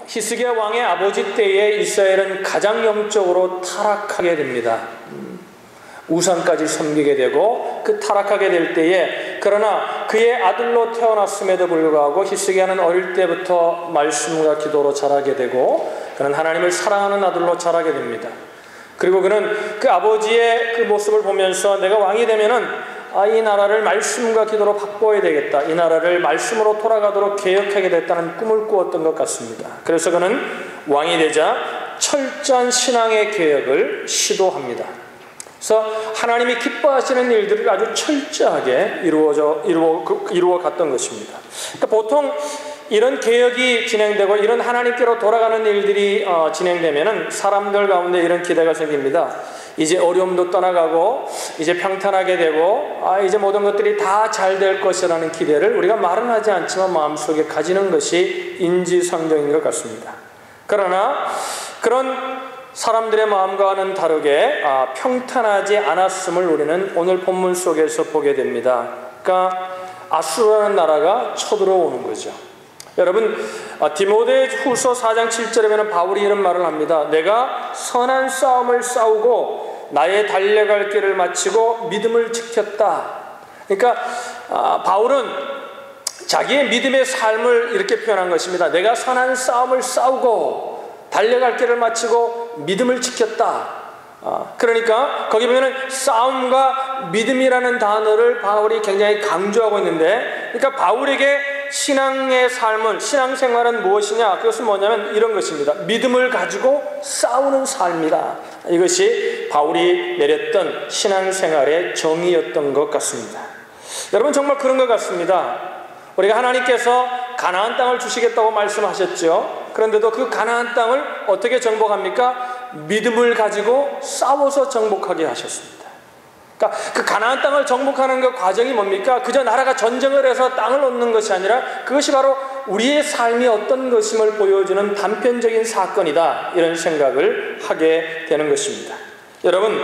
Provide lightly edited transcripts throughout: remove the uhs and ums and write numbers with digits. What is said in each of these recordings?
히스기야 왕의 아버지 때에 이스라엘은 가장 영적으로 타락하게 됩니다. 우상까지 섬기게 되고 그 타락하게 될 때에, 그러나 그의 아들로 태어났음에도 불구하고 히스기야는 어릴 때부터 말씀과 기도로 자라게 되고 그는 하나님을 사랑하는 아들로 자라게 됩니다. 그리고 그는 그 아버지의 그 모습을 보면서 내가 왕이 되면은 이 나라를 말씀과 기도로 바꿔야 되겠다, 이 나라를 말씀으로 돌아가도록 개혁하게 됐다는 꿈을 꾸었던 것 같습니다. 그래서 그는 왕이 되자 철저한 신앙의 개혁을 시도합니다. 그래서 하나님이 기뻐하시는 일들을 아주 철저하게 이루어 갔던 것입니다. 그러니까 보통 이런 개혁이 진행되고 이런 하나님께로 돌아가는 일들이 진행되면은 사람들 가운데 이런 기대가 생깁니다. 이제 어려움도 떠나가고 이제 평탄하게 되고 이제 모든 것들이 다 잘 될 것이라는 기대를 우리가 말은 하지 않지만 마음속에 가지는 것이 인지상정인 것 같습니다. 그러나 그런 사람들의 마음과는 다르게 평탄하지 않았음을 우리는 오늘 본문 속에서 보게 됩니다. 그러니까 아수르라는 나라가 쳐들어오는 거죠. 여러분, 디모데 후서 4장 7절에 보면 바울이 이런 말을 합니다. 내가 선한 싸움을 싸우고 나의 달려갈 길을 마치고 믿음을 지켰다. 그러니까 바울은 자기의 믿음의 삶을 이렇게 표현한 것입니다. 내가 선한 싸움을 싸우고 달려갈 길을 마치고 믿음을 지켰다. 그러니까 거기 보면은 싸움과 믿음이라는 단어를 바울이 굉장히 강조하고 있는데, 그러니까 바울에게 신앙의 삶은, 신앙생활은 무엇이냐? 그것은 뭐냐면 이런 것입니다. 믿음을 가지고 싸우는 삶이다. 이것이 바울이 내렸던 신앙생활의 정의였던 것 같습니다. 여러분, 정말 그런 것 같습니다. 우리가 하나님께서 가나안 땅을 주시겠다고 말씀하셨죠. 그런데도 그 가나안 땅을 어떻게 정복합니까? 믿음을 가지고 싸워서 정복하게 하셨습니다. 그러니까 그 가나안 땅을 정복하는 그 과정이 뭡니까? 그저 나라가 전쟁을 해서 땅을 얻는 것이 아니라 그것이 바로 우리의 삶이 어떤 것임을 보여주는 단편적인 사건이다, 이런 생각을 하게 되는 것입니다. 여러분,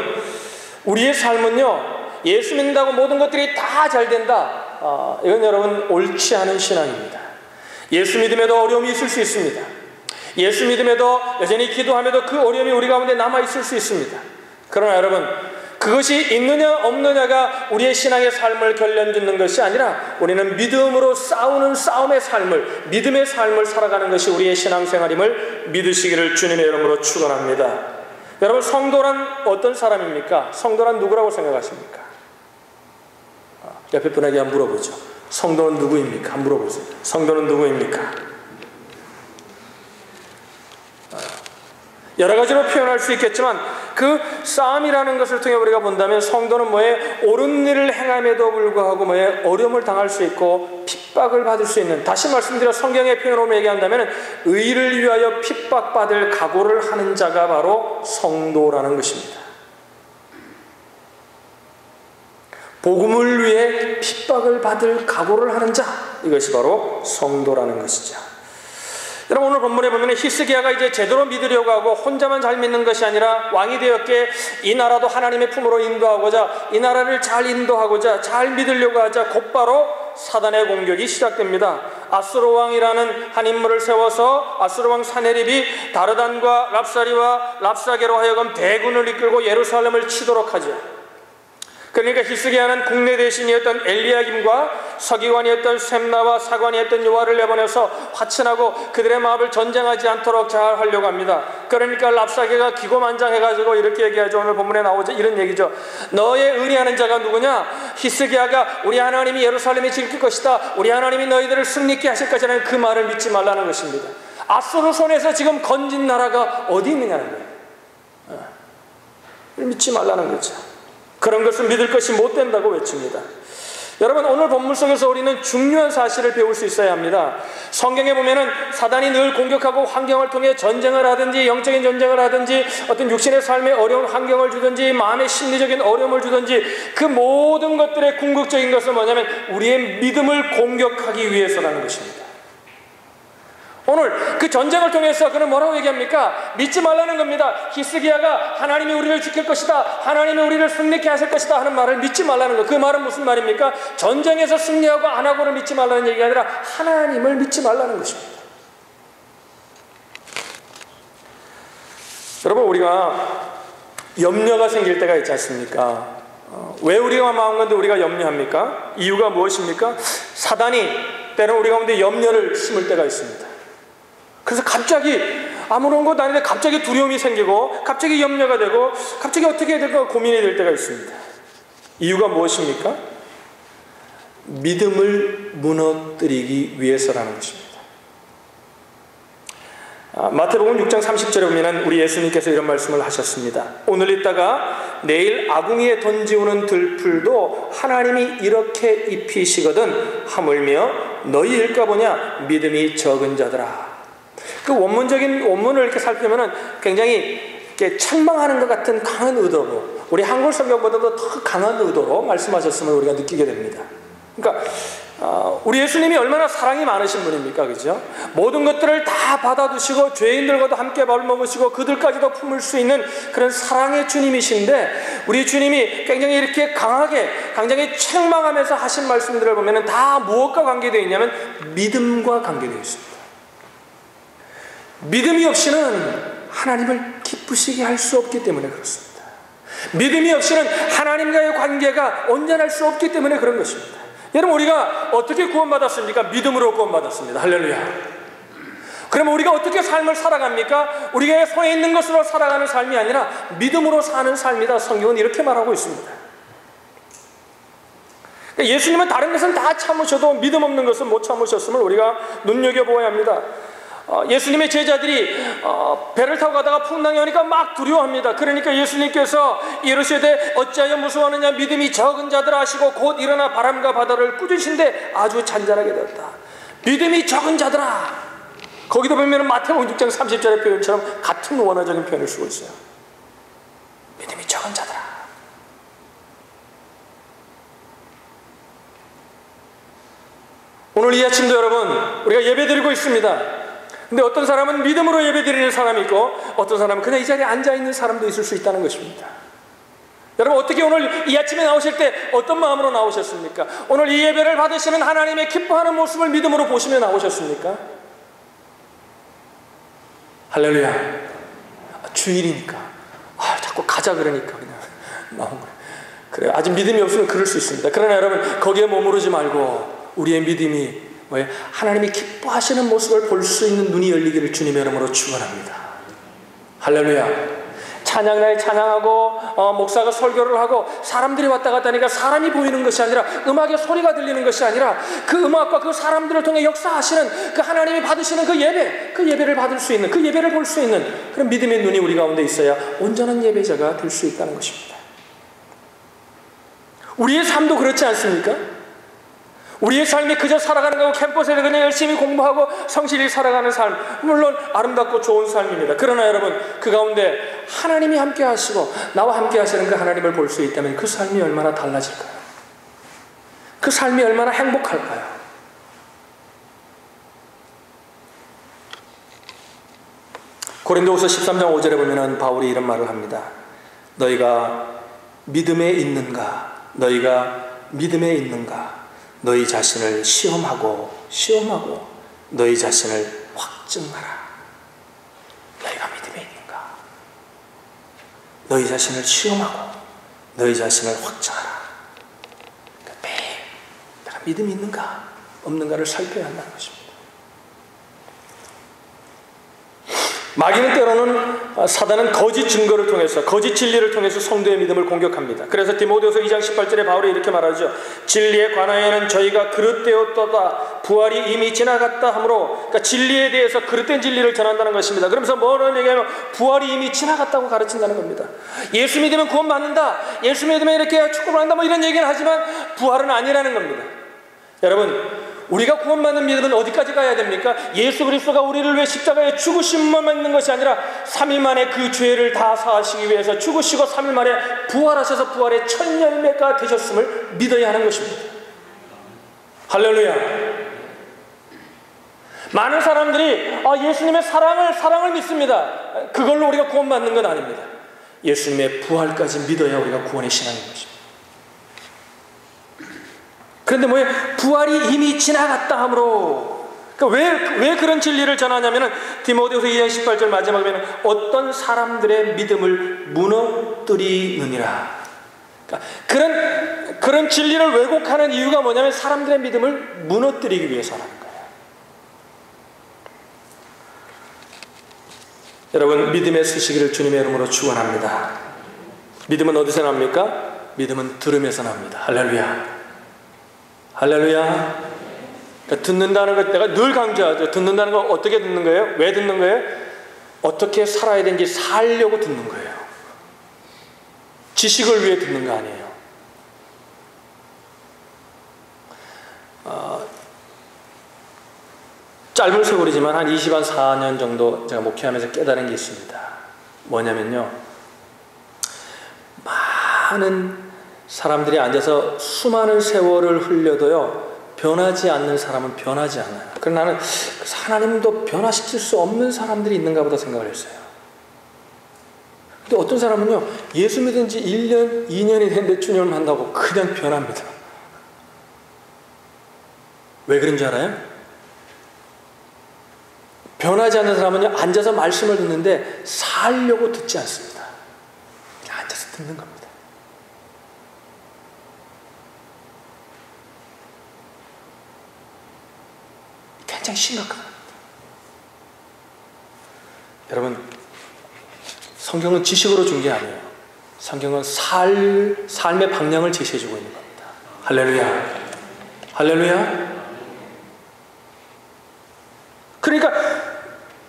우리의 삶은요, 예수 믿는다고 모든 것들이 다 잘 된다, 이건 여러분 옳지 않은 신앙입니다. 예수 믿음에도 어려움이 있을 수 있습니다. 예수 믿음에도 여전히 기도함에도 그 어려움이 우리 가운데 남아있을 수 있습니다. 그러나 여러분, 그것이 있느냐 없느냐가 우리의 신앙의 삶을 결론짓는 것이 아니라 우리는 믿음으로 싸우는 싸움의 삶을, 믿음의 삶을 살아가는 것이 우리의 신앙생활임을 믿으시기를 주님의 이름으로 축원합니다. 여러분, 성도란 어떤 사람입니까? 성도란 누구라고 생각하십니까? 옆에 분에게 한번 물어보죠. 성도는 누구입니까? 한번 물어보세요. 성도는 누구입니까? 여러 가지로 표현할 수 있겠지만 그 싸움이라는 것을 통해 우리가 본다면 성도는 뭐에 옳은 일을 행함에도 불구하고 뭐에 어려움을 당할 수 있고 핍박을 받을 수 있는, 다시 말씀드려 성경의 표현으로 얘기한다면 의를 위하여 핍박받을 각오를 하는 자가 바로 성도라는 것입니다. 복음을 위해 핍박을 받을 각오를 하는 자, 이것이 바로 성도라는 것이죠. 여러분, 오늘 본문에 보면 히스기야가 이제 제대로 믿으려고 하고 혼자만 잘 믿는 것이 아니라 왕이 되었기에 이 나라도 하나님의 품으로 인도하고자, 이 나라를 잘 인도하고자, 잘 믿으려고 하자 곧바로 사단의 공격이 시작됩니다. 아수르 왕이라는 한 인물을 세워서 아수르 왕 사네립이 다르단과 랍사리와 랍사게로 하여금 대군을 이끌고 예루살렘을 치도록 하죠. 그러니까 히스기야는 국내 대신이었던 엘리야김과 서기관이었던 셈나와 사관이었던 요아를 내보내서 화친하고 그들의 마음을 전쟁하지 않도록 잘 하려고 합니다. 그러니까 랍사게가 기고만장해가지고 이렇게 얘기하죠. 오늘 본문에 나오죠. 이런 얘기죠. 너의 의리하는 자가 누구냐? 히스기야가 우리 하나님이 예루살렘에 지킬 것이다, 우리 하나님이 너희들을 승리케 하실 것이라는 그 말을 믿지 말라는 것입니다. 아수르 손에서 지금 건진 나라가 어디 있느냐는 거예요. 믿지 말라는 거죠. 그런 것을 믿을 것이 못 된다고 외칩니다. 여러분, 오늘 본문 속에서 우리는 중요한 사실을 배울 수 있어야 합니다. 성경에 보면은 사단이 늘 공격하고 환경을 통해 전쟁을 하든지 영적인 전쟁을 하든지 어떤 육신의 삶에 어려운 환경을 주든지 마음의 심리적인 어려움을 주든지 그 모든 것들의 궁극적인 것은 뭐냐면 우리의 믿음을 공격하기 위해서라는 것입니다. 오늘 그 전쟁을 통해서 그는 뭐라고 얘기합니까? 믿지 말라는 겁니다. 히스기야가 하나님이 우리를 지킬 것이다, 하나님이 우리를 승리케 하실 것이다 하는 말을 믿지 말라는 것. 그 말은 무슨 말입니까? 전쟁에서 승리하고 안 하고를 믿지 말라는 얘기가 아니라 하나님을 믿지 말라는 것입니다. 여러분, 우리가 염려가 생길 때가 있지 않습니까? 왜 우리가 마음 가운데 우리가 염려합니까? 이유가 무엇입니까? 사단이 때는 우리 가운데 염려를 심을 때가 있습니다. 그래서 갑자기 아무런 것 아닌데 갑자기 두려움이 생기고 갑자기 염려가 되고 갑자기 어떻게 해야 될까 고민이 될 때가 있습니다. 이유가 무엇입니까? 믿음을 무너뜨리기 위해서라는 것입니다. 마태복음 6장 30절에 보면 우리 예수님께서 이런 말씀을 하셨습니다. 오늘 있다가 내일 아궁이에 던지우는 들풀도 하나님이 이렇게 입히시거든 하물며 너희일까 보냐 믿음이 적은 자들아. 그 원문을 이렇게 살피면은 굉장히 이렇게 책망하는 것 같은 강한 의도로, 우리 한글 성경보다도 더 강한 의도로 말씀하셨음을 우리가 느끼게 됩니다. 그러니까 우리 예수님이 얼마나 사랑이 많으신 분입니까? 그죠? 모든 것들을 다 받아두시고 죄인들과도 함께 밥을 먹으시고 그들까지도 품을 수 있는 그런 사랑의 주님이신데, 우리 주님이 굉장히 이렇게 강하게 굉장히 책망하면서 하신 말씀들을 보면 다 무엇과 관계되어 있냐면 믿음과 관계되어 있습니다. 믿음이 없이는 하나님을 기쁘시게 할 수 없기 때문에 그렇습니다. 믿음이 없이는 하나님과의 관계가 온전할 수 없기 때문에 그런 것입니다. 여러분, 우리가 어떻게 구원받았습니까? 믿음으로 구원받았습니다. 할렐루야. 그러면 우리가 어떻게 삶을 살아갑니까? 우리가 손에 있는 것으로 살아가는 삶이 아니라 믿음으로 사는 삶이다. 성경은 이렇게 말하고 있습니다. 예수님은 다른 것은 다 참으셔도 믿음 없는 것은 못 참으셨음을 우리가 눈여겨보아야 합니다. 예수님의 제자들이 배를 타고 가다가 풍랑이 오니까 막 두려워합니다. 그러니까 예수님께서 이르시되 어찌하여 무서워하느냐 믿음이 적은 자들아 하시고 곧 일어나 바람과 바다를 꾸짖으신데 아주 잔잔하게 되었다. 믿음이 적은 자들아. 거기도 보면 마태복음 6장 30절의 표현처럼 같은 원어적인 표현을 쓰고 있어요. 믿음이 적은 자들아. 오늘 이 아침도 여러분, 우리가 예배드리고 있습니다. 근데 어떤 사람은 믿음으로 예배드리는 사람이 있고 어떤 사람은 그냥 이 자리에 앉아있는 사람도 있을 수 있다는 것입니다. 여러분, 어떻게 오늘 이 아침에 나오실 때 어떤 마음으로 나오셨습니까? 오늘 이 예배를 받으시는 하나님의 기뻐하는 모습을 믿음으로 보시며 나오셨습니까? 할렐루야. 주일이니까 자꾸 가자 그러니까 그냥 나온 거예요. 그래, 아직 믿음이 없으면 그럴 수 있습니다. 그러나 여러분, 거기에 머무르지 말고 우리의 믿음이 뭐예요? 하나님이 기뻐하시는 모습을 볼 수 있는 눈이 열리기를 주님의 이름으로 축원합니다. 할렐루야. 찬양날 찬양하고 목사가 설교를 하고 사람들이 왔다 갔다 하니까 사람이 보이는 것이 아니라 음악의 소리가 들리는 것이 아니라 그 음악과 그 사람들을 통해 역사하시는 그 하나님이 받으시는 그 예배, 그 예배를 받을 수 있는, 그 예배를 볼 수 있는 그런 믿음의 눈이 우리 가운데 있어야 온전한 예배자가 될 수 있다는 것입니다. 우리의 삶도 그렇지 않습니까? 우리의 삶이 그저 살아가는 거고 캠퍼스에서 그냥 열심히 공부하고 성실히 살아가는 삶, 물론 아름답고 좋은 삶입니다. 그러나 여러분, 그 가운데 하나님이 함께 하시고 나와 함께 하시는 그 하나님을 볼 수 있다면 그 삶이 얼마나 달라질까요? 그 삶이 얼마나 행복할까요? 고린도후서 13장 5절에 보면 바울이 이런 말을 합니다. 너희가 믿음에 있는가? 너희가 믿음에 있는가? 너희 자신을 시험하고 너희 자신을 확증하라. 너희가 믿음에 있는가? 너희 자신을 시험하고 너희 자신을 확증하라. 그러니까 매일 내가 믿음이 있는가 없는가를 살펴야 한다는 것입니다. 마귀는 때로는 사단은 거짓 증거를 통해서 거짓 진리를 통해서 성도의 믿음을 공격합니다. 그래서 디모데후서 2장 18절에 바울이 이렇게 말하죠. 진리에 관하여는 저희가 그릇되었도다 부활이 이미 지나갔다 하므로, 그러니까 진리에 대해서 그릇된 진리를 전한다는 것입니다. 그러면서 뭐라는 얘기하면 부활이 이미 지나갔다고 가르친다는 겁니다. 예수 믿으면 구원 받는다, 예수 믿으면 이렇게 축복을 한다, 뭐 이런 얘기는 하지만 부활은 아니라는 겁니다. 여러분, 우리가 구원받는 믿음은 어디까지 가야 됩니까? 예수 그리스도가 우리를 위해 십자가에 죽으심만 있는 것이 아니라 3일 만에 그 죄를 다 사하시기 위해서 죽으시고 3일 만에 부활하셔서 부활의 첫 열매가 되셨음을 믿어야 하는 것입니다. 할렐루야. 많은 사람들이 예수님의 사랑을 믿습니다. 그걸로 우리가 구원받는 건 아닙니다. 예수님의 부활까지 믿어야 우리가 구원의 신앙인 것입니다. 그런데 뭐예요? 부활이 이미 지나갔다 하므로, 그러니까 왜 그런 진리를 전하냐면은 디모데후서 2장 18절 마지막에 보면 어떤 사람들의 믿음을 무너뜨리느니라. 그러니까 그런 진리를 왜곡하는 이유가 뭐냐면 사람들의 믿음을 무너뜨리기 위해서라는 거예요. 여러분, 믿음의 쓰시기를 주님의 이름으로 축원합니다. 믿음은 어디서 납니까? 믿음은 들음에서 납니다. 할렐루야. 할렐루야. 그러니까 듣는다는 것 내가 늘 강조하죠. 듣는다는 건 어떻게 듣는 거예요? 왜 듣는 거예요? 어떻게 살아야 되는지 살려고 듣는 거예요. 지식을 위해 듣는 거 아니에요. 짧은 세월이지만 한 24년 정도 제가 목회하면서 깨달은 게 있습니다. 뭐냐면요, 많은 사람들이 앉아서 수많은 세월을 흘려도요 변하지 않는 사람은 변하지 않아요. 그러나 나는 하나님도 변화시킬 수 없는 사람들이 있는가 보다 생각을 했어요. 근데 어떤 사람은요, 예수 믿은 지 1년, 2년이 됐는데 주님을 만나고 그냥 변합니다. 왜 그런 줄 알아요? 변하지 않는 사람은요, 앉아서 말씀을 듣는데 살려고 듣지 않습니다. 그냥 앉아서 듣는 겁니다. 굉장히 심각한 겁니다. 여러분, 성경은 지식으로 준 게 아니에요. 성경은 삶의 방향을 제시해주고 있는 겁니다. 할렐루야. 할렐루야. 그러니까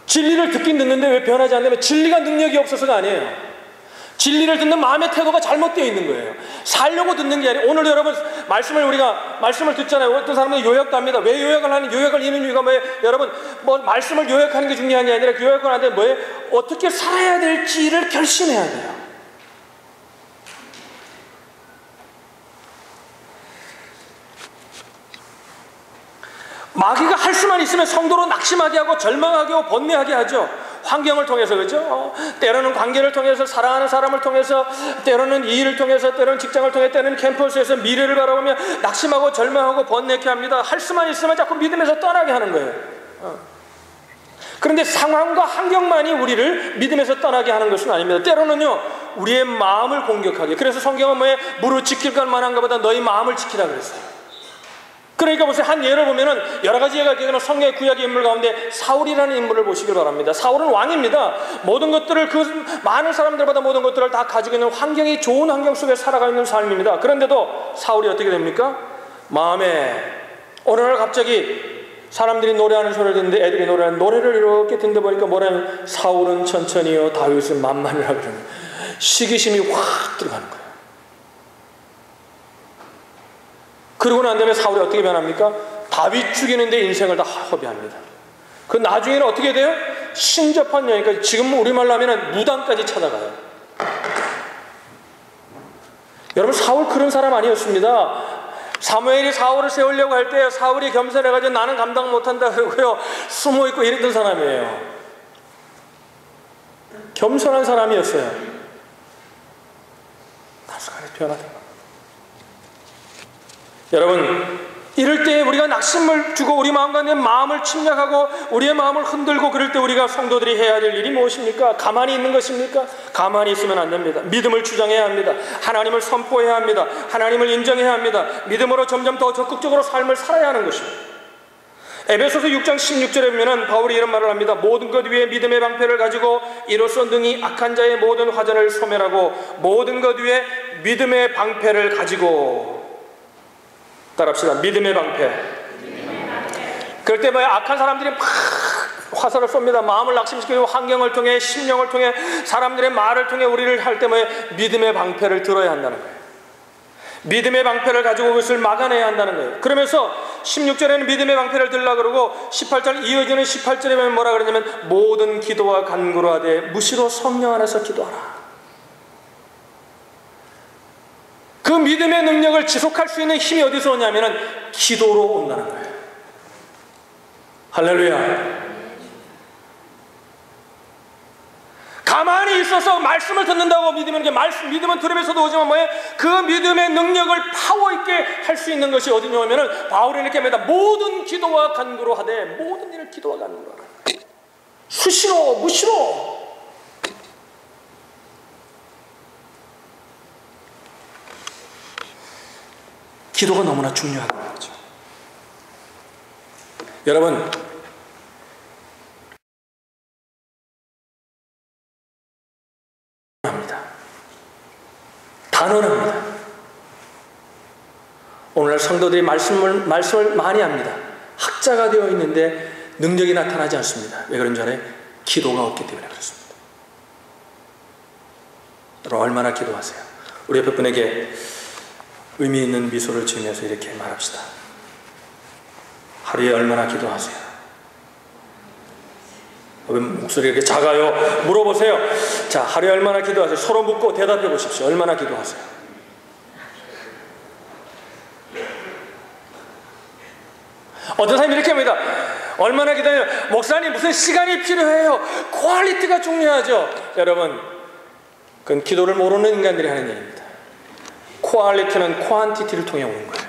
진리를 듣긴 듣는데 왜 변하지 않냐면 진리가 능력이 없어서가 아니에요. 진리를 듣는 마음의 태도가 잘못되어 있는 거예요. 살려고 듣는 게 아니에요. 오늘 여러분 우리가 말씀을 듣잖아요. 어떤 사람은 요약도 합니다. 왜 요약을 하는, 요약을 이는 이유가 뭐예요? 여러분, 뭐 말씀을 요약하는 게 중요한 게 아니라 요약을 하는데 뭐예요? 어떻게 살아야 될지를 결심해야 돼요. 마귀가 할 수만 있으면 성도로 낙심하게 하고 절망하게 하고 번뇌하게 하죠. 환경을 통해서, 그죠? 때로는 관계를 통해서, 사랑하는 사람을 통해서, 때로는 이 일을 통해서, 때로는 직장을 통해, 때로는 캠퍼스에서 미래를 바라보며 낙심하고 절망하고 번뇌케 합니다. 할 수만 있으면 자꾸 믿음에서 떠나게 하는 거예요. 그런데 상황과 환경만이 우리를 믿음에서 떠나게 하는 것은 아닙니다. 때로는요, 우리의 마음을 공격하게. 그래서 성경은 뭐에 무릇 지킬 것만 한가 보다 너희 마음을 지키라 그랬어요. 그러니까 보세요. 한 예를 보면은 여러 가지 예가 있겠지만 성경의 구약의 인물 가운데 사울이라는 인물을 보시길 바랍니다. 사울은 왕입니다. 모든 것들을, 그 많은 사람들보다 모든 것들을 다 가지고 있는 환경이 좋은 환경 속에 살아가 있는 삶입니다. 그런데도 사울이 어떻게 됩니까? 마음에 어느 날 갑자기 사람들이 노래하는 소리를 듣는데, 애들이 노래하는 노래를 이렇게 듣는데 보니까 뭐라면 사울은 천천히요 다윗은 만만이라 그러는 시기심이 확 들어가는 거예요. 그러고 난 다음에 사울이 어떻게 변합니까? 다윗 죽이는데 인생을 다 허비합니다. 그 나중에는 어떻게 돼요? 신접한 여인까지, 지금 우리말로 하면 무당까지 찾아가요. 여러분, 사울 그런 사람 아니었습니다. 사무엘이 사울을 세우려고 할 때 사울이 겸손해가지고 나는 감당 못한다 그러고요 숨어있고 이랬던 사람이에요. 겸손한 사람이었어요. 나중에 변화된 겁니다. 여러분, 이럴 때 우리가 낙심을 주고 우리 마음과 내 마음을 침략하고 우리의 마음을 흔들고 그럴 때 우리가 성도들이 해야 될 일이 무엇입니까? 가만히 있는 것입니까? 가만히 있으면 안 됩니다. 믿음을 주장해야 합니다. 하나님을 선포해야 합니다. 하나님을 인정해야 합니다. 믿음으로 점점 더 적극적으로 삶을 살아야 하는 것입니다. 에베소서 6장 16절에 보면 바울이 이런 말을 합니다. 모든 것 위에 믿음의 방패를 가지고 이로써 능히 악한 자의 모든 화전을 소멸하고, 모든 것 위에 믿음의 방패를 가지고. 따라합시다. 믿음의 방패. 그럴 때 뭐야? 악한 사람들이 막 화살을 쏩니다. 마음을 낙심시키고 환경을 통해, 심령을 통해, 사람들의 말을 통해 우리를 할 때 뭐야? 믿음의 방패를 들어야 한다는 거예요. 믿음의 방패를 가지고 그것을 막아내야 한다는 거예요. 그러면서 16절에는 믿음의 방패를 들라 그러고 18절 이어지는 18절에 보면 뭐라 그러냐면 모든 기도와 간구로 하되 무시로 성령 안에서 기도하라. 그 믿음의 능력을 지속할 수 있는 힘이 어디서 오냐면 기도로 온다는 거예요. 할렐루야. 가만히 있어서 말씀을 듣는다고 믿으면 믿음은 두려움에서도 오지만 뭐예요? 그 믿음의 능력을 파워 있게 할 수 있는 것이 어디냐 하면은 바울이 이렇게 합니다. 모든 기도와 간구로 하되 모든 일을 기도와 간구로 하라. 수시로 무시로. 기도가 너무나 중요하다는 거죠. 여러분, 단언합니다. 오늘날 성도들이 말씀을 많이 합니다. 학자가 되어 있는데 능력이 나타나지 않습니다. 왜 그런 줄 알아요? 기도가 없기 때문에 그렇습니다. 여러분 얼마나 기도하세요? 우리 옆에 분에게 의미 있는 미소를 지으면서 이렇게 말합시다. 하루에 얼마나 기도하세요? 왜 목소리가 이렇게 작아요? 물어보세요. 자, 하루에 얼마나 기도하세요? 서로 묻고 대답해 보십시오. 얼마나 기도하세요? 어떤 사람이 이렇게 합니다. 얼마나 기도해요? 목사님 무슨 시간이 필요해요? 퀄리티가 중요하죠. 여러분, 그건 기도를 모르는 인간들이 하는 얘기입니다. 퀄리티는 퀀티티를 통해 오는 거예요.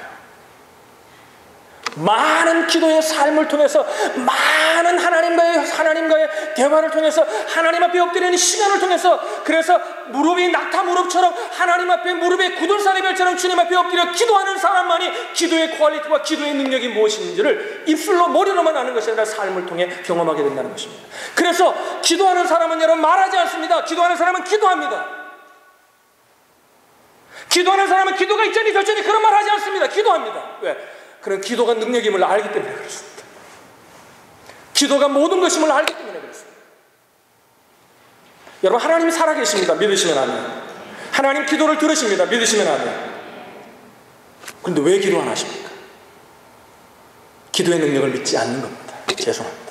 많은 기도의 삶을 통해서 많은 하나님과의 대화를 통해서 하나님 앞에 엎드리는 시간을 통해서 그래서 무릎이 낙타 무릎처럼 하나님 앞에 무릎에 굳은 쌀의 별처럼 주님 앞에 엎드려 기도하는 사람만이 기도의 퀄리티와 기도의 능력이 무엇인지를 입술로 머리로만 아는 것이 아니라 삶을 통해 경험하게 된다는 것입니다. 그래서 기도하는 사람은 여러분 말하지 않습니다. 기도하는 사람은 기도합니다. 기도하는 사람은 기도가 있자니 저쩌니 그런 말 하지 않습니다. 기도합니다. 왜? 그런 기도가 능력임을 알기 때문에 그렇습니다. 기도가 모든 것임을 알기 때문에 그렇습니다. 여러분 하나님이 살아계십니다. 믿으시면 아멘. 하나님 기도를 들으십니다. 믿으시면 아멘. 그런데 왜 기도 안 하십니까? 기도의 능력을 믿지 않는 겁니다. 죄송합니다.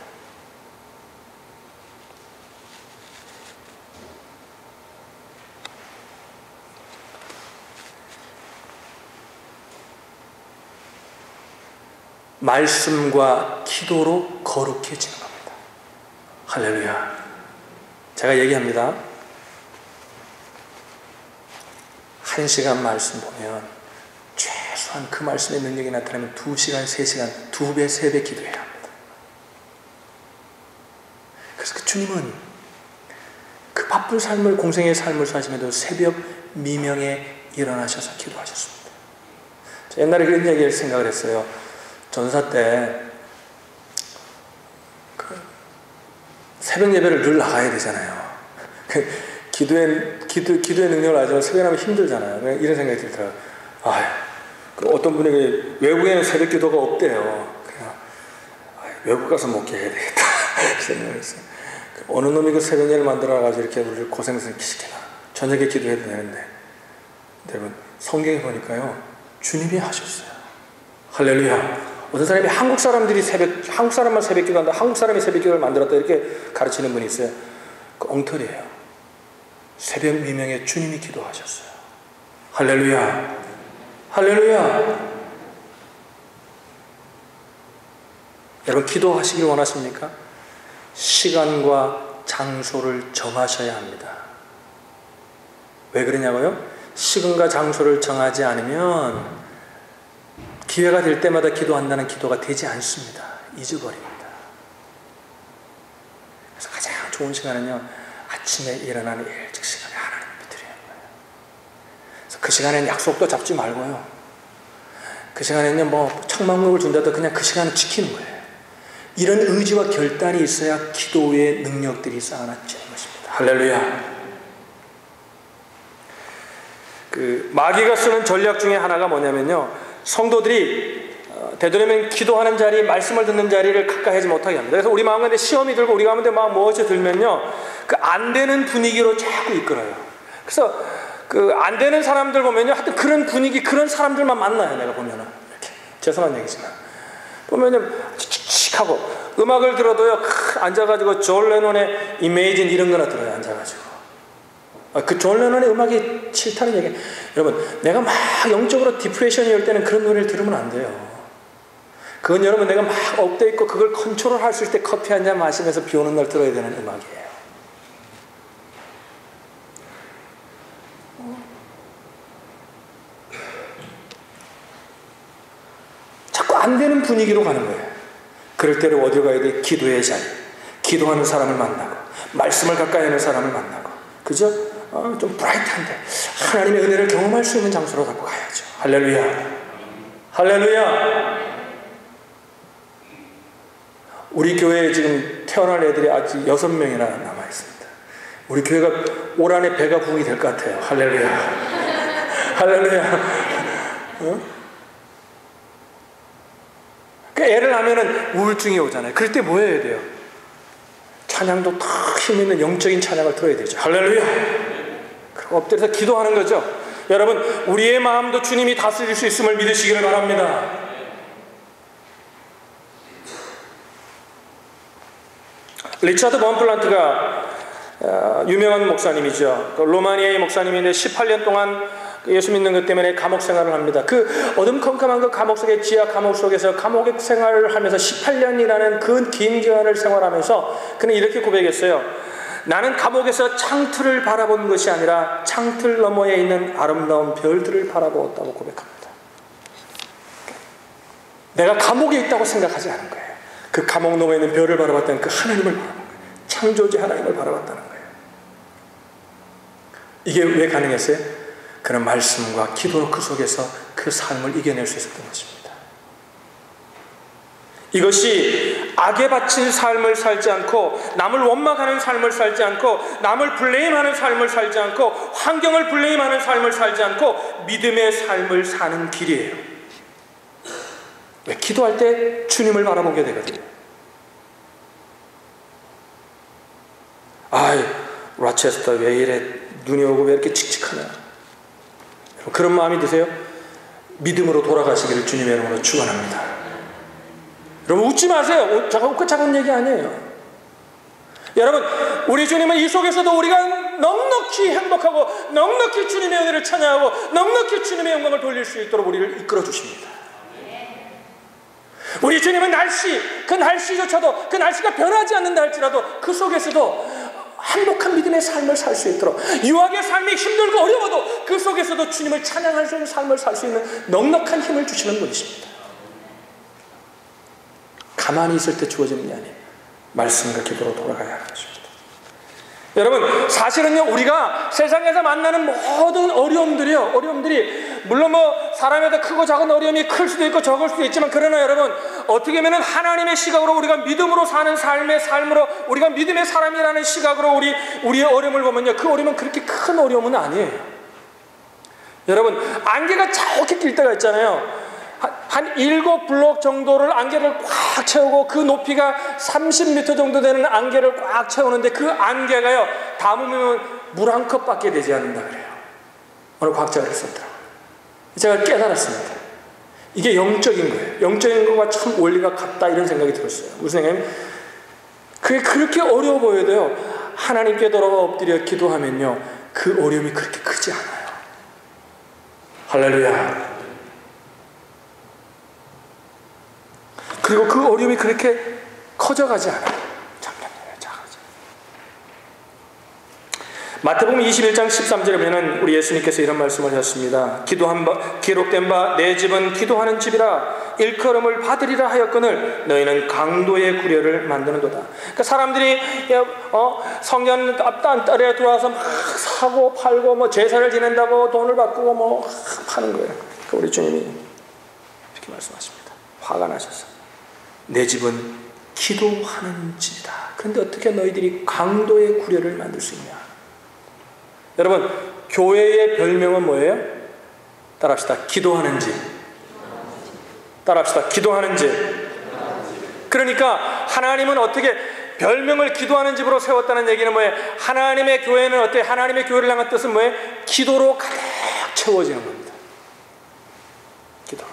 말씀과 기도로 거룩해지는 겁니다. 할렐루야. 제가 얘기합니다. 1시간 말씀 보면 최소한 그 말씀의 능력이 나타나면 2시간, 3시간, 2배, 3배 기도해야 합니다. 그래서 그 주님은 그 바쁜 삶을, 공생의 삶을 사시면서 새벽 미명에 일어나셔서 기도하셨습니다. 옛날에 그런 얘기를 생각을 했어요. 전사 때 새벽 예배를 늘 나가야 되잖아요. 기도의 능력을 알지만 새벽에 나면 힘들잖아요. 이런 생각이 들더라고요. 어떤 분에게 외국에는 새벽 기도가 없대요. 그냥 외국 가서 목회해야 되겠다 생각을 했어요. 어느 놈이 그 새벽 예배를 만들어가지고 이렇게 우리를 고생시키나. 저녁에 기도해도 되는데. 여러분 성경에 보니까요 주님이 하셨어요. 할렐루야. 어떤 사람이 한국 사람만 새벽 기도한다, 한국 사람이 새벽 기도를 만들었다 이렇게 가르치는 분이 있어요. 그 엉터리예요. 새벽 미명에 주님이 기도하셨어요. 할렐루야. 할렐루야. 여러분 기도하시길 원하십니까? 시간과 장소를 정하셔야 합니다. 왜 그러냐고요? 시간과 장소를 정하지 않으면 기회가 될 때마다 기도한다는 기도가 되지 않습니다. 잊어버립니다. 그래서 가장 좋은 시간은요, 아침에 일어나는 일찍 시간에 하나님 드리는 거예요. 그래서 그 시간에는 약속도 잡지 말고요. 그 시간에는요, 뭐 청망록을 준다도 그냥 그 시간을 지키는 거예요. 이런 의지와 결단이 있어야 기도의 능력들이 쌓아나지는 것입니다. 할렐루야. 그 마귀가 쓰는 전략 중에 하나가 뭐냐면요, 성도들이 되도록이면 기도하는 자리, 말씀을 듣는 자리를 가까이 하지 못하게 합니다. 그래서 우리 마음 가운데 시험이 들고 우리 가운데 막 무엇이 들면요, 그 안 되는 분위기로 자꾸 이끌어요. 그래서 그 안 되는 사람들 보면요, 하여튼 그런 분위기, 그런 사람들만 만나요. 내가 보면은 이렇게 죄송한 얘기지만 보면요, 칙칙하고 음악을 들어도요, 앉아가지고 존 레논의 Imagine 이런 거나 들어요. 앉아가지고. 그 존 레논의 음악이 싫다는 얘기. 여러분, 내가 막 영적으로 디프레션이 올 때는 그런 노래를 들으면 안 돼요. 그건 여러분 내가 막 업돼 있고 그걸 컨트롤할 수 있을 때 커피 한 잔 마시면서 비 오는 날 들어야 되는 음악이에요. 분위기로 가는 거예요. 그럴 때를 어디로 가야 돼? 기도의 자리. 기도하는 사람을 만나고 말씀을 가까이 하는 사람을 만나고, 그죠? 좀 브라이트한데 하나님의 은혜를 경험할 수 있는 장소로 갖고 가야죠. 할렐루야. 할렐루야. 우리 교회에 지금 태어날 애들이 아직 6명이나 남아있습니다. 우리 교회가 올 한해 배가 부흥이 될 것 같아요. 할렐루야. 할렐루야. 애를 하면은 우울증이 오잖아요. 그럴 때 뭐 해야 돼요? 찬양도 탁 힘있는 영적인 찬양을 들어야 되죠. 할렐루야. 그리고 엎드려서 기도하는 거죠. 여러분, 우리의 마음도 주님이 다스릴 수 있음을 믿으시기를 바랍니다. 리차드 번플란트가 유명한 목사님이죠. 로마니아의 목사님인데 18년 동안 예수 믿는 것 때문에 감옥 생활을 합니다. 그 어둠컴컴한 그 감옥 속의 지하 감옥 속에서 감옥 생활을 하면서 18년이라는 그 긴 기간을 생활하면서 그는 이렇게 고백했어요. 나는 감옥에서 창틀을 바라본 것이 아니라 창틀 너머에 있는 아름다운 별들을 바라보았다고 고백합니다. 내가 감옥에 있다고 생각하지 않은 거예요. 그 감옥 너머에 있는 별을 바라봤다는 그 하나님을 바라본 거예요. 창조주 하나님을 바라봤다는 거예요. 이게 왜 가능했어요? 그런 말씀과 기도로 그 속에서 그 삶을 이겨낼 수 있었던 것입니다. 이것이 악에 바친 삶을 살지 않고, 남을 원망하는 삶을 살지 않고, 남을 블레임하는 삶을 살지 않고, 환경을 블레임하는 삶을 살지 않고 믿음의 삶을 사는 길이에요. 왜? 기도할 때 주님을 바라보게 되거든요. 아이, 라체스터 왜 이래 눈이 오고 왜 이렇게 칙칙하냐. 그런 마음이 드세요? 믿음으로 돌아가시기를 주님의 이름으로 축원합니다. 여러분, 웃지 마세요. 작은 얘기 아니에요. 여러분, 우리 주님은 이 속에서도 우리가 넉넉히 행복하고 넉넉히 주님의 은혜를 찬양하고 넉넉히 주님의 영광을 돌릴 수 있도록 우리를 이끌어 주십니다. 우리 주님은 그 날씨조차도, 그 날씨가 변하지 않는다 할지라도 그 속에서도 행복한 믿음의 삶을 살 수 있도록, 유학의 삶이 힘들고 어려워도 그 속에서도 주님을 찬양할 수 있는 삶을 살 수 있는 넉넉한 힘을 주시는 분이십니다. 가만히 있을 때 주어지는 게 아니에요. 말씀과 기도로 돌아가야 하는 것입니다. 여러분, 사실은요, 우리가 세상에서 만나는 모든 어려움들이 물론 사람마다 크고 작은 어려움이 클 수도 있고 적을 수도 있지만, 그러나 여러분, 어떻게 보면 하나님의 시각으로, 우리가 믿음으로 사는 삶으로, 우리가 믿음의 사람이라는 시각으로 우리의 어려움을 보면요, 그 어려움은 그렇게 큰 어려움은 아니에요. 여러분, 안개가 저렇게 낄 때가 있잖아요. 한 7블록 정도를 안개를 꽉 채우고, 그 높이가 30m 정도 되는 안개를 꽉 채우는데, 그 안개가요, 담으면 물 한 컵밖에 되지 않는다 그래요. 어느 과학자가 그랬었더라고요. 제가 깨달았습니다. 이게 영적인 거예요. 영적인 거가 참 원리가 같다, 이런 생각이 들었어요. 무슨 생각이냐면, 그게 그렇게 어려워 보여도요, 하나님께 돌아가 엎드려 기도하면요, 그 어려움이 그렇게 크지 않아요. 할렐루야. 그리고 그 어려움이 그렇게 커져가지 않아요. 작아져. 마태복음 21장 13절에 보면 우리 예수님께서 이런 말씀을 하셨습니다. 기록된 바 내 집은 기도하는 집이라 일컬음을 받으리라 하였거늘 너희는 강도의 구려를 만드는도다. 그러니까 사람들이 성전 앞단에 들어와서 막 사고 팔고 제사를 지낸다고 돈을 바꾸고 파는 거예요. 그러니까 우리 주님이 이렇게 말씀하십니다. 화가 나셔서 내 집은 기도하는 집이다. 그런데 어떻게 너희들이 강도의 구려를 만들 수 있냐? 여러분, 교회의 별명은 뭐예요? 따라합시다. 기도하는 집. 따라합시다. 기도하는 집. 그러니까 하나님은 어떻게 별명을 기도하는 집으로 세웠다는 얘기는 뭐예요? 하나님의 교회는 어때요? 하나님의 교회를 향한 뜻은 뭐예요? 기도로 가득 채워지는 겁니다. 기도.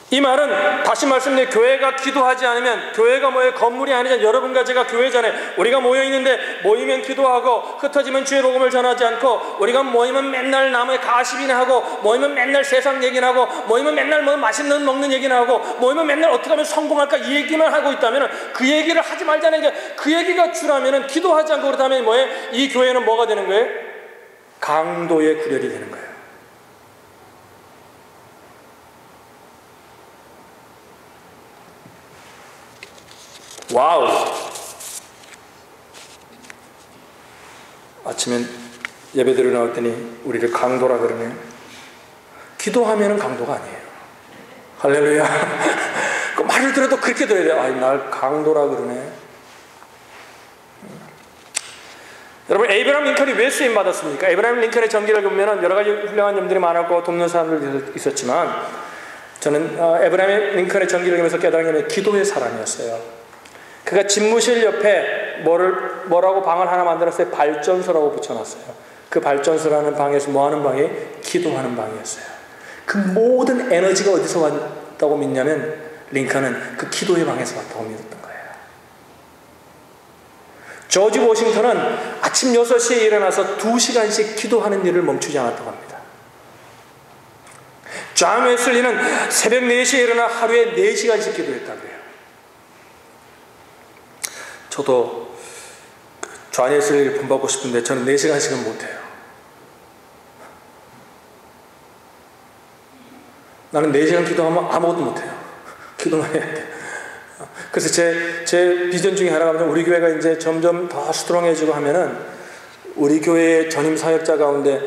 이 말은 다시 말씀드리면, 교회가 기도하지 않으면, 교회가 뭐예요? 건물이 아니잖아요. 여러분과 제가 교회잖아요. 우리가 모여있는데 모이면 기도하고 흩어지면 주의 복음을 전하지 않고, 우리가 모이면 맨날 남의 가십이나 하고, 모이면 맨날 세상 얘기나 하고, 모이면 맨날 맛있는 먹는 얘기나 하고, 모이면 맨날 어떻게 하면 성공할까 이 얘기만 하고 있다면, 그 얘기를 하지 말자는 게, 그 얘기가 주라면, 기도하지 않고 그렇다면 뭐예요? 이 교회는 뭐가 되는 거예요? 강도의 구렬이 되는 거예요. 와우. 아침에 예배드리러 나왔더니 우리를 강도라 그러네. 기도하면은 강도가 아니에요. 할렐루야. 그 말을 들어도 그렇게 들어야 돼요. 아이, 날 강도라 그러네. 여러분, 에이브라함 링컨이 왜 수임 받았습니까? 에이브라함 링컨의 전기를 보면 여러 가지 훌륭한 점들이 많았고 돕는 사람들도 있었지만, 저는 에이브라함 링컨의 전기를 보면서 깨달은 게 기도의 사람이었어요. 그가 집무실 옆에 뭐라고 방을 하나 만들었어요? 발전소라고 붙여놨어요. 그 발전소라는 방에서 뭐 하는 방이? 기도하는 방이었어요. 그 모든 에너지가 어디서 왔다고 믿냐면, 링컨은 그 기도의 방에서 왔다고 믿었던 거예요. 조지 워싱턴은 아침 6시에 일어나서 2시간씩 기도하는 일을 멈추지 않았다고 합니다. 존 웨슬리는 새벽 4시에 일어나 하루에 4시간씩 기도했다고 해요. 저도 존 웨슬리를 본받고 싶은데 저는 4시간씩은 못해요. 나는 4시간 기도하면 아무것도 못해요. 기도만 해야 돼. 그래서 제 비전 중에 하나가 뭐냐면, 우리 교회가 이제 점점 더 스트롱해지고 하면은 우리 교회의 전임 사역자 가운데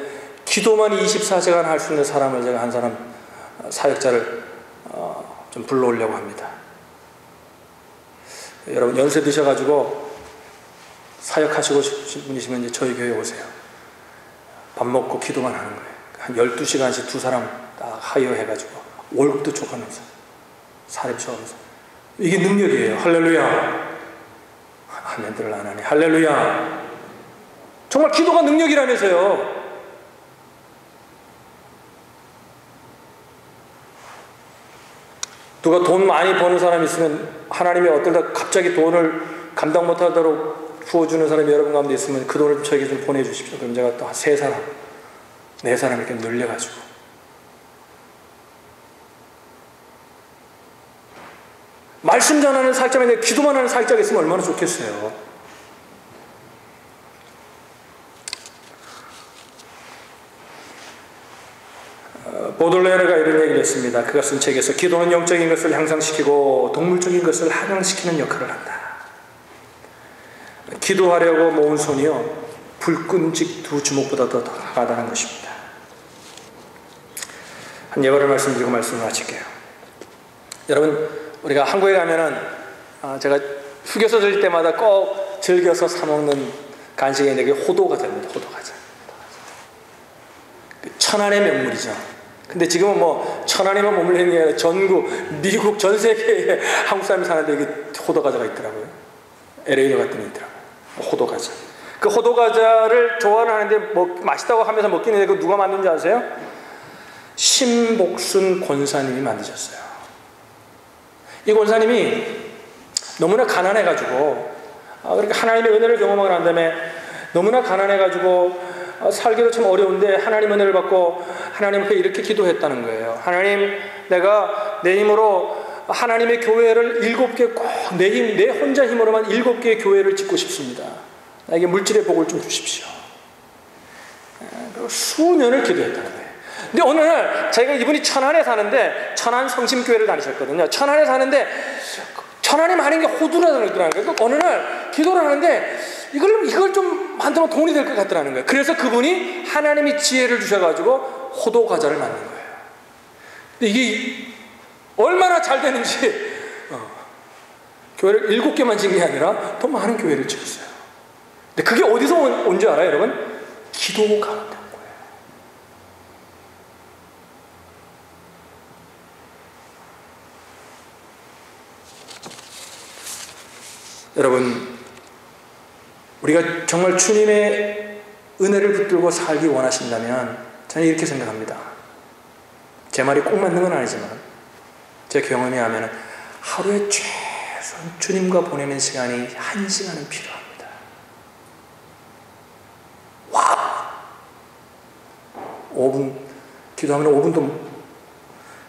기도만 24시간 할 수 있는 사람을 제가 한 사람 사역자를 좀 불러오려고 합니다. 여러분, 연세 드셔가지고 사역하시고 싶으신 분이시면 이제 저희 교회에 오세요. 밥 먹고 기도만 하는 거예요. 한 12시간씩 두 사람 딱 하이어해가지고 월급도 줘가면서 사례 쳐가면서. 이게 능력이에요. 할렐루야. 아멘들을 안 하네. 할렐루야. 정말 기도가 능력이라면서요. 누가 돈 많이 버는 사람이 있으면, 하나님이 어떨다 갑자기 돈을 감당 못하도록 부어주는 사람이 여러분 가운데 있으면 그 돈을 저에게 좀 보내주십시오. 그럼 제가 또 3사람, 4사람 이렇게 늘려가지고. 말씀 전하는 사역자가 아니라 기도만 하는 사역자가 있으면 얼마나 좋겠어요. 보들레르가 이런 얘기를 했습니다. 그가 쓴 책에서, 기도는 영적인 것을 향상시키고 동물적인 것을 하향시키는 역할을 한다. 기도하려고 모은 손이요, 불끈직 2 주먹보다 더 강하다는 것입니다. 한 예화를 말씀드리고 말씀을 마칠게요. 여러분, 우리가 한국에 가면은 제가 휴게소 들릴 때마다 꼭 즐겨서 사 먹는 간식이 있는데, 그게 호두과자입니다. 호두과자. 천안의 명물이죠. 근데 지금은 뭐 천안에만 머물리는 게 아니라 전국, 미국 전 세계에 한국 사람이 사는데 이게 호두과자가 있더라고요. LA도 갔더니 있더라고요. 호두과자. 그 호두과자를 좋아는 하는데 맛있다고 하면서 먹기는, 그 누가 만든지 아세요? 신복순 권사님이 만드셨어요. 이 권사님이 너무나 가난해가지고, 그러니까 하나님의 은혜를 경험하고 난 다음에 너무나 가난해가지고 살기도 참 어려운데 하나님 은혜를 받고 하나님 앞에 이렇게 기도했다는 거예요. 하나님, 내가 내 힘으로 하나님의 교회를 7개 꼭 내 혼자 힘으로만 7개의 교회를 짓고 싶습니다. 나에게 물질의 복을 좀 주십시오. 그리고 수년을 기도했다는 거예요. 근데 어느 날 자기가, 이분이 천안에 사는데 천안 성심교회를 다니셨거든요. 천안에 사는데 천안에 많은 게 호두라는 거예요. 그러니까 어느 날 기도를 하는데 이걸 좀 만들면 돈이 될 것 같더라는 거예요. 그래서 그분이 하나님이 지혜를 주셔가지고 호두 과자를 만든 거예요. 근데 이게 얼마나 잘 되는지, 교회를 7개만 짓는 게 아니라 더 많은 교회를 지었어요. 근데 그게 어디서 온 줄 알아요, 여러분? 기도 가운데. 여러분, 우리가 정말 주님의 은혜를 붙들고 살기 원하신다면 저는 이렇게 생각합니다. 제 말이 꼭 맞는 건 아니지만 제 경험에 하면 하루에 최소한 주님과 보내는 시간이 1시간은 필요합니다. 와! 5분 기도하면 5분도,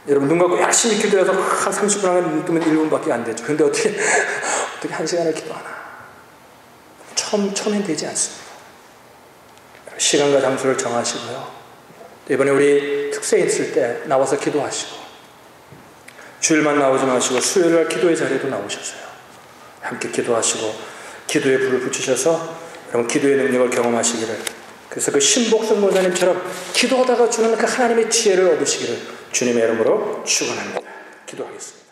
여러분 눈 감고 열심히 기도해서 한 30분 안에 눈 뜨면 1분밖에 안 되죠. 근데 어떻게 1시간을 기도하나? 처음엔 되지 않습니다. 시간과 장소를 정하시고요. 이번에 우리 특세 있을 때 나와서 기도하시고, 주일만 나오지 마시고 수요일날 기도의 자리에도 나오셨어요. 함께 기도하시고 기도의 불을 붙이셔서 여러분 기도의 능력을 경험하시기를, 그래서 그 신복성 목사님처럼 기도하다가 주는 그 하나님의 지혜를 얻으시기를 주님의 이름으로 축원합니다. 기도하겠습니다.